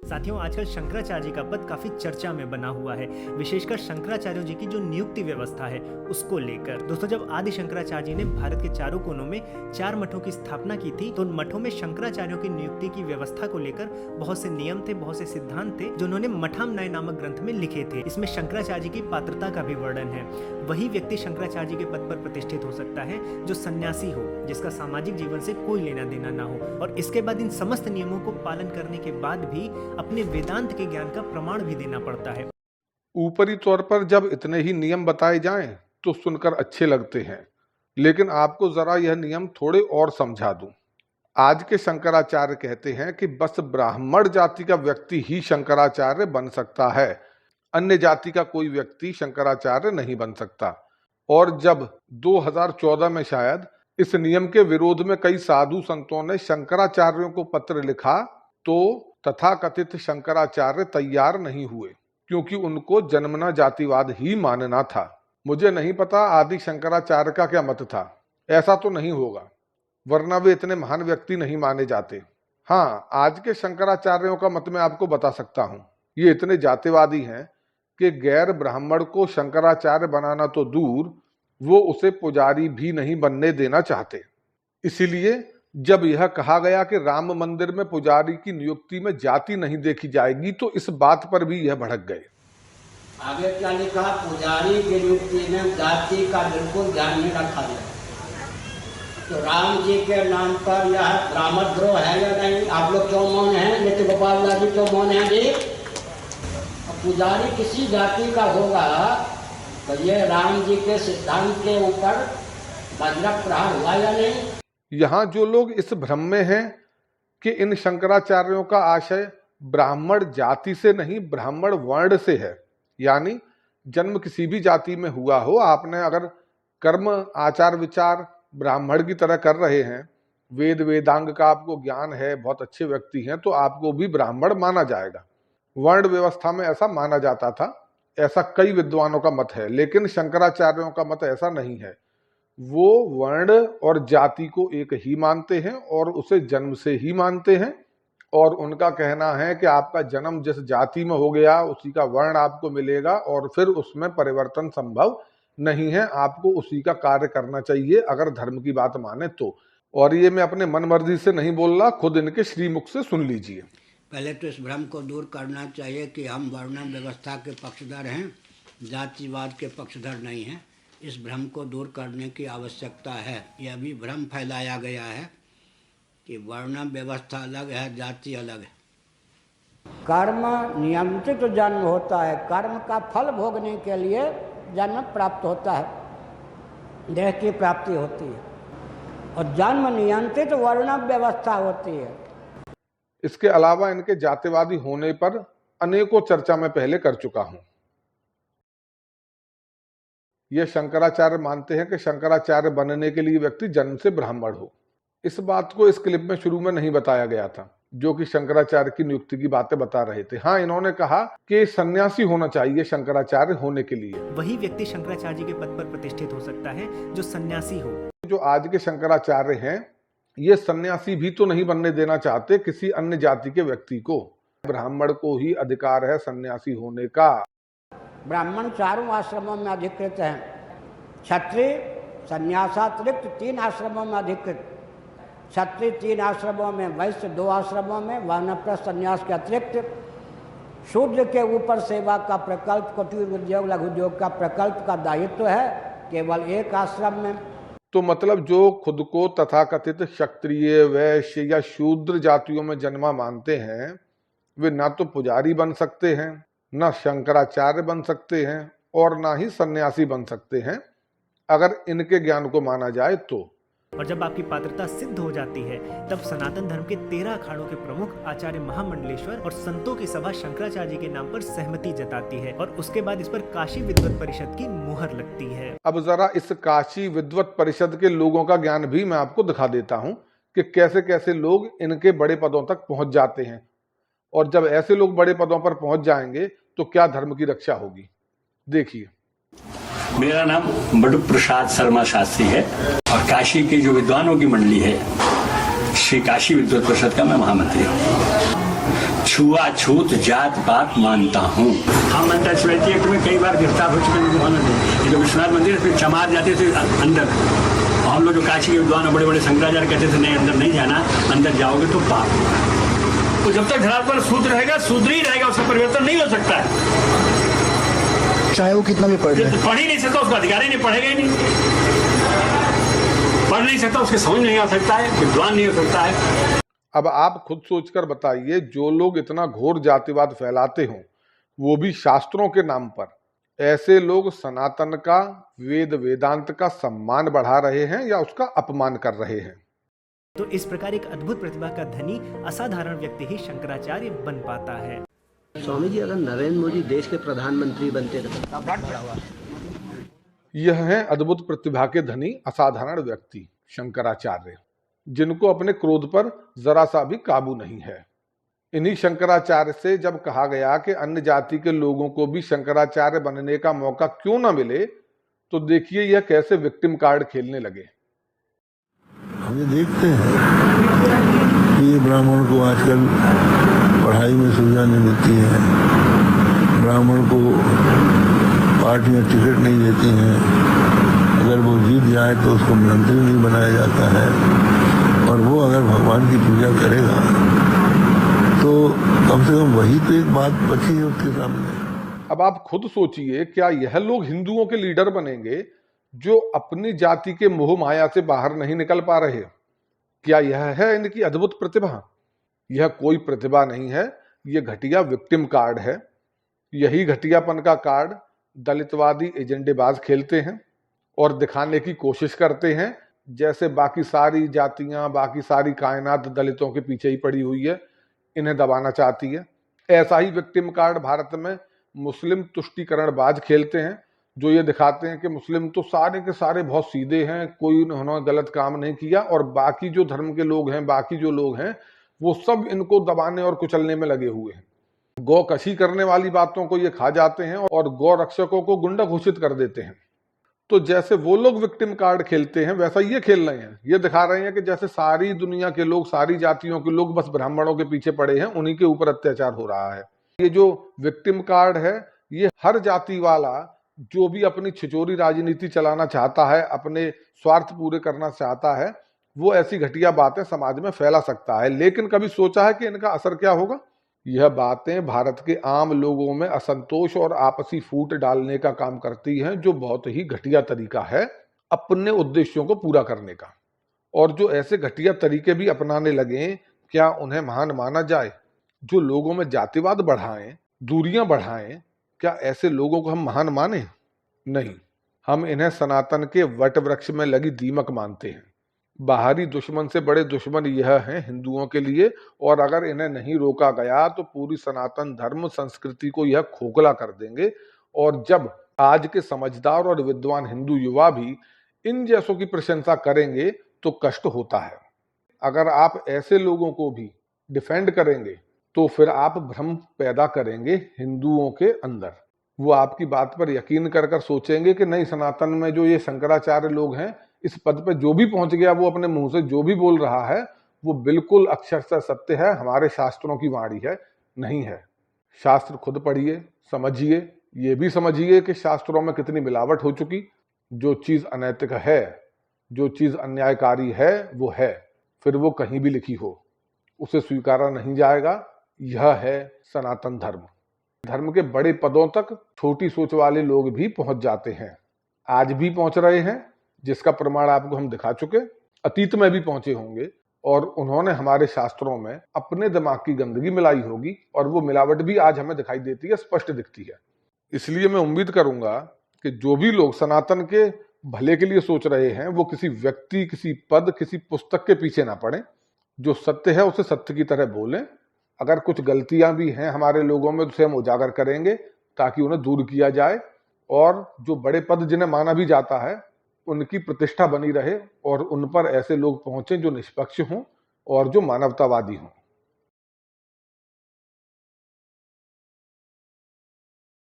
साथियों, आजकल शंकराचार्य जी का पद काफी चर्चा में बना हुआ है, विशेषकर शंकराचार्यों जी की जो नियुक्ति व्यवस्था है उसको लेकर। दोस्तों, जब आदि शंकराचार्य जी ने भारत के चारों कोनों में 4 मठों की स्थापना की थी, तो उन मठों में शंकराचार्यों की नियुक्ति की व्यवस्था को लेकर बहुत से नियम थे, बहुत से सिद्धांत थे, जो उन्होंने मठामनाय नामक ग्रंथ में लिखे थे। इसमें शंकराचार्य जी की पात्रता का भी वर्णन है। वही व्यक्ति शंकराचार्य जी के पद पर प्रतिष्ठित हो सकता है जो सन्यासी हो, जिसका सामाजिक जीवन से कोई लेना देना ना हो, और इसके बाद इन समस्त नियमों को पालन करने के बाद भी अपने वेदांत के ज्ञान का प्रमाण भी देना पड़ता है। ऊपरी तौर पर जब इतने ही नियम बताए जाएं तो सुनकर अच्छे लगते हैं, लेकिन आपको जरा यह नियम थोड़े और समझा दूं। आज के शंकराचार्य कहते हैं कि बस ब्राह्मण जाति का व्यक्ति ही शंकराचार्य बन सकता है, अन्य जाति का कोई व्यक्ति शंकराचार्य नहीं बन सकता। और जब 2014 में शायद इस नियम के विरोध में कई साधु संतों ने शंकराचार्यों को पत्र लिखा, तो तथाकथित शंकराचार्य तैयार नहीं हुए, क्योंकि उनको जन्मना जातिवाद ही मानना था। मुझे नहीं पता आदि शंकराचार्य का क्या मत था, ऐसा तो नहीं होगा, वरना वे इतने महान व्यक्ति नहीं माने जाते। हाँ, आज के शंकराचार्यों का मत मैं आपको बता सकता हूँ। ये इतने जातिवादी हैं कि गैर ब्राह्मण को शंकराचार्य बनाना तो दूर, वो उसे पुजारी भी नहीं बनने देना चाहते। इसीलिए जब यह कहा गया कि राम मंदिर में पुजारी की नियुक्ति में जाति नहीं देखी जाएगी, तो इस बात पर भी यह भड़क गए। आगे क्या लिखा? पुजारी की नियुक्ति में जाति का बिल्कुल ध्यान नहीं रखा गया। तो राम जी के नाम पर यह ब्राह्मण द्रोह है या नहीं? आप लोग क्यों मौन हैं? नित्य गोपाल जी क्यों मौन हैं जी? पुजारी किसी जाति का होगा तो ये राम जी के सिद्धांत के ऊपर वज्र प्रहार हुआ या नहीं? यहाँ जो लोग इस भ्रम में हैं कि इन शंकराचार्यों का आशय ब्राह्मण जाति से नहीं ब्राह्मण वर्ण से है, यानी जन्म किसी भी जाति में हुआ हो, आपने अगर कर्म आचार विचार ब्राह्मण की तरह कर रहे हैं, वेद वेदांग का आपको ज्ञान है, बहुत अच्छे व्यक्ति हैं, तो आपको भी ब्राह्मण माना जाएगा। वर्ण व्यवस्था में ऐसा माना जाता था, ऐसा कई विद्वानों का मत है, लेकिन शंकराचार्यों का मत ऐसा नहीं है। वो वर्ण और जाति को एक ही मानते हैं और उसे जन्म से ही मानते हैं, और उनका कहना है कि आपका जन्म जिस जाति में हो गया उसी का वर्ण आपको मिलेगा और फिर उसमें परिवर्तन संभव नहीं है, आपको उसी का कार्य करना चाहिए अगर धर्म की बात माने तो। और ये मैं अपने मन मर्जी से नहीं बोल रहा, खुद इनके श्रीमुख से सुन लीजिए। पहले तो इस भ्रम को दूर करना चाहिए कि हम वर्ण व्यवस्था के पक्षधर हैं, जातिवाद के पक्षधर नहीं हैं। इस भ्रम को दूर करने की आवश्यकता है। यह भी भ्रम फैलाया गया है कि वर्ण व्यवस्था अलग है, जाति अलग है। कर्म नियंत्रित जन्म होता है, कर्म का फल भोगने के लिए जन्म प्राप्त होता है, देह की प्राप्ति होती है, और जन्म नियंत्रित वर्ण व्यवस्था होती है। इसके अलावा इनके जातिवादी होने पर अनेकों चर्चा में पहले कर चुका हूं। ये शंकराचार्य मानते हैं कि शंकराचार्य बनने के लिए व्यक्ति जन्म से ब्राह्मण हो। इस बात को इस क्लिप में शुरू में नहीं बताया गया था, जो कि शंकराचार्य की नियुक्ति की बातें बता रहे थे। हाँ, इन्होंने कहा कि सन्यासी होना चाहिए शंकराचार्य होने के लिए। वही व्यक्ति शंकराचार्य जी के पद पर प्रतिष्ठित हो सकता है जो सन्यासी हो। जो आज के शंकराचार्य हैं, ये सन्यासी भी तो नहीं बनने देना चाहते किसी अन्य जाति के व्यक्ति को। ब्राह्मण को ही अधिकार है सन्यासी होने का। ब्राह्मण चारों आश्रमों में अधिकृत हैं, क्षत्रिय संन्यासातिरिक्त 3 आश्रमों में अधिकृत, क्षत्रिय 3 आश्रमों में, वैश्य 2 आश्रमों में, वानप्रस्थ संन्यास के अतिरिक्त शूद्र के ऊपर सेवा का प्रकल्प, कुटीर उद्योग लघु उद्योग का प्रकल्प का दायित्व है केवल 1 आश्रम में। तो मतलब जो खुद को तथाकथित क्षत्रिय वैश्य या शूद्र जातियों में जन्मा मानते हैं, वे ना तो पुजारी बन सकते हैं, ना शंकराचार्य बन सकते हैं, और ना ही सन्यासी बन सकते हैं, अगर इनके ज्ञान को माना जाए तो। और जब आपकी पात्रता सिद्ध हो जाती है, तब सनातन धर्म के 13 अखाड़ों के प्रमुख आचार्य महामंडलेश्वर और संतों की सभा शंकराचार्य जी के नाम पर सहमति जताती है, और उसके बाद इस पर काशी विद्वत परिषद की मुहर लगती है। अब जरा इस काशी विद्वत परिषद के लोगों का ज्ञान भी मैं आपको दिखा देता हूँ कि कैसे कैसे लोग इनके बड़े पदों तक पहुंच जाते हैं, और जब ऐसे लोग बड़े पदों पर पहुंच जाएंगे तो क्या धर्म की रक्षा होगी। देखिए, मेरा नाम बड़ू प्रसाद शर्मा शास्त्री है और काशी के जो विद्वानों की मंडली है, श्री काशी विद्वत परिषद का मैं महामंत्री हूँ। छुआछूत जात पात मानता हूँ। हम एंटी एक्ट में कई बार गिरफ्तार हो चुके हैं। ये जो विश्वनाथ मंदिर फिर चमार जाते थे अंदर, हम लोग जो काशी के विद्वान बड़े बड़े शंकराचार्य कहते थे नहीं अंदर नहीं जाना, अंदर जाओगे तो पाप। तो जब तक धरातल पर शूद्र रहेगा शूद्र ही रहेगा, उसका परिवर्तन नहीं हो सकता है, चाहे वो कितना भी पढ़ ले। पढ़ ही नहीं सकता, उसका अधिकार ही नहीं, पढ़ेगा ही नहीं, पढ़ नहीं सकता, उसके समझ नहीं आ सकता है, विद्वान नहीं हो सकता है। अब आप खुद सोचकर बताइए, जो लोग इतना घोर जातिवाद फैलाते हों, वो भी शास्त्रों के नाम पर, ऐसे लोग सनातन का, वेद वेदांत का सम्मान बढ़ा रहे हैं या उसका अपमान कर रहे हैं? तो इस प्रकार एक अद्भुत प्रतिभा का धनी असाधारण व्यक्ति ही शंकराचार्य बन पाता है। स्वामी जी, अगर नरेंद्र मोदी देश के प्रधानमंत्री बनते तो कितना बड़ा हुआ। यह है अद्भुत प्रतिभा के धनी असाधारण व्यक्ति शंकराचार्य, जिनको अपने क्रोध पर जरा सा भी काबू नहीं है। इन्हीं शंकराचार्य से जब कहा गया कि अन्य जाति के लोगों को भी शंकराचार्य बनने का मौका क्यों ना मिले, तो देखिए यह कैसे विक्टिम कार्ड खेलने लगे। हम ये देखते हैं कि ये ब्राह्मण को आजकल पढ़ाई में सुविधा नहीं मिलती है, ब्राह्मण को पार्टियां टिकट नहीं देती हैं, अगर वो जीत जाए तो उसको मंत्री नहीं बनाया जाता है, और वो अगर भगवान की पूजा करेगा तो कम से कम वही तो एक बात बची है उसके सामने। अब आप खुद सोचिए, क्या यह लोग हिंदुओं के लीडर बनेंगे जो अपनी जाति के मोह माया से बाहर नहीं निकल पा रहे? क्या यह है इनकी अद्भुत प्रतिभा? यह कोई प्रतिभा नहीं है, यह घटिया विक्टिम कार्ड है। यही घटियापन का कार्ड दलितवादी एजेंडेबाज खेलते हैं और दिखाने की कोशिश करते हैं जैसे बाकी सारी जातियां, बाकी सारी कायनात दलितों के पीछे ही पड़ी हुई है, इन्हें दबाना चाहती है। ऐसा ही विक्टिम कार्ड भारत में मुस्लिम तुष्टीकरणबाज खेलते हैं, जो ये दिखाते हैं कि मुस्लिम तो सारे के सारे बहुत सीधे हैं, कोई उन्होंने गलत काम नहीं किया, और बाकी जो धर्म के लोग हैं, बाकी जो लोग हैं, वो सब इनको दबाने और कुचलने में लगे हुए हैं। गौ कशी करने वाली बातों को ये खा जाते हैं और गौ रक्षकों को गुंडा घोषित कर देते हैं। तो जैसे वो लोग विक्टिम कार्ड खेलते हैं, वैसा ये खेल रहे हैं। ये दिखा रहे हैं कि जैसे सारी दुनिया के लोग, सारी जातियों के लोग बस ब्राह्मणों के पीछे पड़े हैं, उन्हीं के ऊपर अत्याचार हो रहा है। ये जो विक्टिम कार्ड है, ये हर जाति वाला जो भी अपनी छिचोरी राजनीति चलाना चाहता है, अपने स्वार्थ पूरे करना चाहता है, वो ऐसी घटिया बातें समाज में फैला सकता है। लेकिन कभी सोचा है कि इनका असर क्या होगा? यह बातें भारत के आम लोगों में असंतोष और आपसी फूट डालने का काम करती हैं, जो बहुत ही घटिया तरीका है अपने उद्देश्यों को पूरा करने का। और जो ऐसे घटिया तरीके भी अपनाने लगे, क्या उन्हें महान माना जाए? जो लोगों में जातिवाद बढ़ाएं, दूरियां बढ़ाएं, क्या ऐसे लोगों को हम महान माने? नहीं, हम इन्हें सनातन के वट वृक्ष में लगी दीमक मानते हैं। बाहरी दुश्मन से बड़े दुश्मन यह हैं हिंदुओं के लिए, और अगर इन्हें नहीं रोका गया तो पूरी सनातन धर्म संस्कृति को यह खोखला कर देंगे। और जब आज के समझदार और विद्वान हिंदू युवा भी इन जैसों की प्रशंसा करेंगे तो कष्ट होता है। अगर आप ऐसे लोगों को भी डिफेंड करेंगे तो फिर आप भ्रम पैदा करेंगे हिंदुओं के अंदर। वो आपकी बात पर यकीन कर कर सोचेंगे कि नहीं, सनातन में जो ये शंकराचार्य लोग हैं, इस पद पे जो भी पहुंच गया, वो अपने मुंह से जो भी बोल रहा है वो बिल्कुल अक्षरशः सत्य है, हमारे शास्त्रों की वाणी है। नहीं है। शास्त्र खुद पढ़िए, समझिए, ये भी समझिए कि शास्त्रों में कितनी मिलावट हो चुकी। जो चीज अनैतिक है, जो चीज अन्यायकारी है, वो है, फिर वो कहीं भी लिखी हो, उसे स्वीकारा नहीं जाएगा। यह है सनातन धर्म। धर्म के बड़े पदों तक छोटी सोच वाले लोग भी पहुंच जाते हैं, आज भी पहुंच रहे हैं, जिसका प्रमाण आपको हम दिखा चुके। अतीत में भी पहुंचे होंगे और उन्होंने हमारे शास्त्रों में अपने दिमाग की गंदगी मिलाई होगी, और वो मिलावट भी आज हमें दिखाई देती है, स्पष्ट दिखती है। इसलिए मैं उम्मीद करूंगा कि जो भी लोग सनातन के भले के लिए सोच रहे हैं, वो किसी व्यक्ति, किसी पद, किसी पुस्तक के पीछे ना पड़े। जो सत्य है उसे सत्य की तरह बोलें। अगर कुछ गलतियां भी हैं हमारे लोगों में, उसे हम उजागर करेंगे ताकि उन्हें दूर किया जाए, और जो बड़े पद जिन्हें माना भी जाता है उनकी प्रतिष्ठा बनी रहे, और उन पर ऐसे लोग पहुंचे जो निष्पक्ष हों और जो मानवतावादी हों।